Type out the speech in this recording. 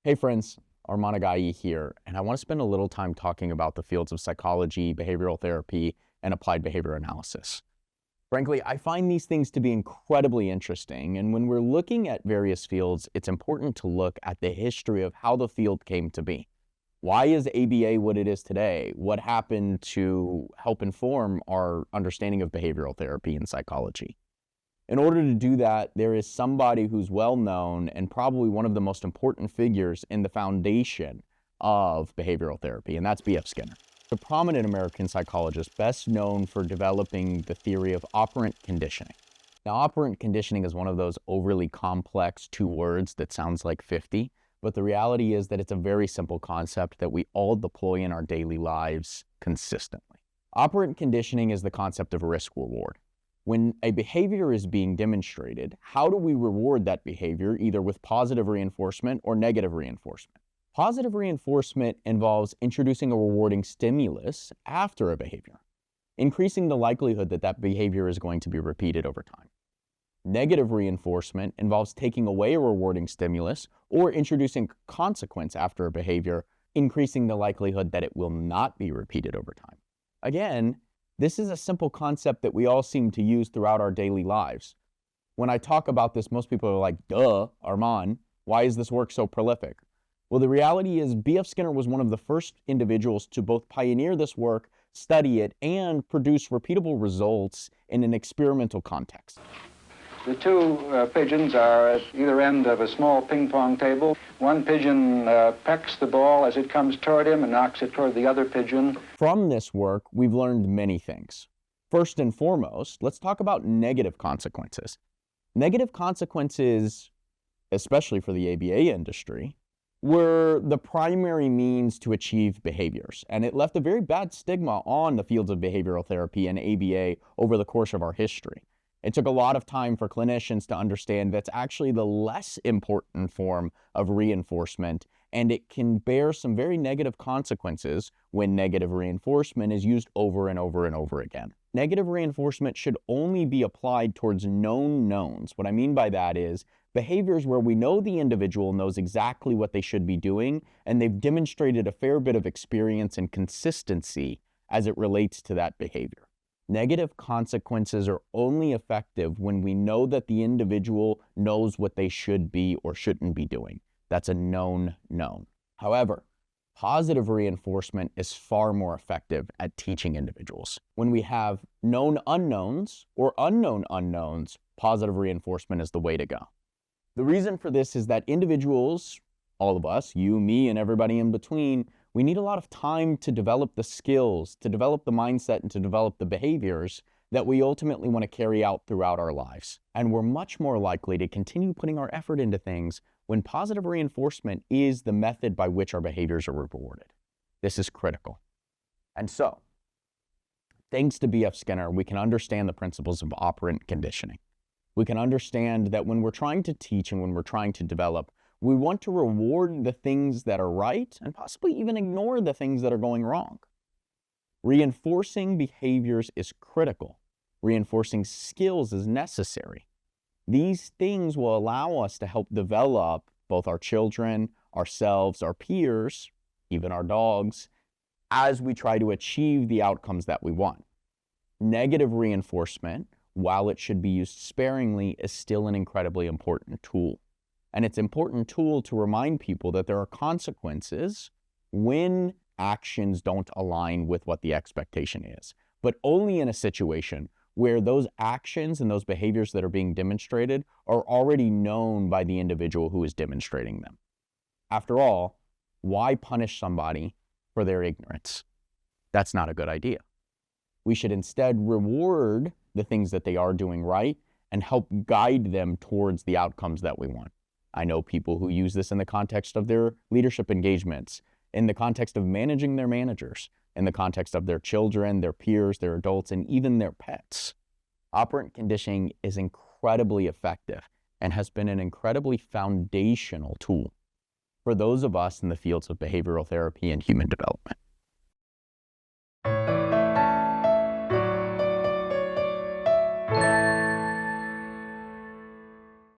Hey friends, Armand Agayi here, and I want to spend a little time talking about the fields of psychology, behavioral therapy, and applied behavior analysis. Frankly, I find these things to be incredibly interesting, and when we're looking at various fields, it's important to look at the history of how the field came to be. Why is ABA what it is today? What happened to help inform our understanding of behavioral therapy and psychology? In order to do that, there is somebody who's well known and probably one of the most important figures in the foundation of behavioral therapy, and that's B.F. Skinner, a prominent American psychologist best known for developing the theory of operant conditioning. Now, operant conditioning is one of those overly complex two words that sounds like 50, but the reality is that it's a very simple concept that we all deploy in our daily lives consistently. Operant conditioning is the concept of risk-reward. When a behavior is being demonstrated, how do we reward that behavior either with positive reinforcement or negative reinforcement? Positive reinforcement involves introducing a rewarding stimulus after a behavior, increasing the likelihood that that behavior is going to be repeated over time. Negative reinforcement involves taking away a rewarding stimulus or introducing consequence after a behavior, increasing the likelihood that it will not be repeated over time. Again, this is a simple concept that we all seem to use throughout our daily lives. When I talk about this, most people are like, duh, Armand, why is this work so prolific? Well, the reality is B.F. Skinner was one of the first individuals to both pioneer this work, study it, and produce repeatable results in an experimental context. The two pigeons are at either end of a small ping pong table. One pigeon pecks the ball as it comes toward him and knocks it toward the other pigeon. From this work, we've learned many things. First and foremost, let's talk about negative consequences. Negative consequences, especially for the ABA industry, were the primary means to achieve behaviors, and it left a very bad stigma on the fields of behavioral therapy and ABA over the course of our history. It took a lot of time for clinicians to understand that's actually the less important form of reinforcement, and it can bear some very negative consequences when negative reinforcement is used over and over and over again. Negative reinforcement should only be applied towards known knowns. What I mean by that is behaviors where we know the individual knows exactly what they should be doing, and they've demonstrated a fair bit of experience and consistency as it relates to that behavior. Negative consequences are only effective when we know that the individual knows what they should be or shouldn't be doing. That's a known known. However, positive reinforcement is far more effective at teaching individuals. When we have known unknowns or unknown unknowns, positive reinforcement is the way to go. The reason for this is that individuals, all of us, you, me, and everybody in between, we need a lot of time to develop the skills, to develop the mindset, and to develop the behaviors that we ultimately want to carry out throughout our lives. And we're much more likely to continue putting our effort into things when positive reinforcement is the method by which our behaviors are rewarded. This is critical. And so, thanks to B.F. Skinner, we can understand the principles of operant conditioning. We can understand that when we're trying to teach and when we're trying to develop, we want to reward the things that are right and possibly even ignore the things that are going wrong. Reinforcing behaviors is critical. Reinforcing skills is necessary. These things will allow us to help develop both our children, ourselves, our peers, even our dogs, as we try to achieve the outcomes that we want. Negative reinforcement, while it should be used sparingly, is still an incredibly important tool. And it's an important tool to remind people that there are consequences when actions don't align with what the expectation is, but only in a situation where those actions and those behaviors that are being demonstrated are already known by the individual who is demonstrating them. After all, why punish somebody for their ignorance? That's not a good idea. We should instead reward the things that they are doing right and help guide them towards the outcomes that we want. I know people who use this in the context of their leadership engagements, in the context of managing their managers, in the context of their children, their peers, their adults, and even their pets. Operant conditioning is incredibly effective and has been an incredibly foundational tool for those of us in the fields of behavioral therapy and human development.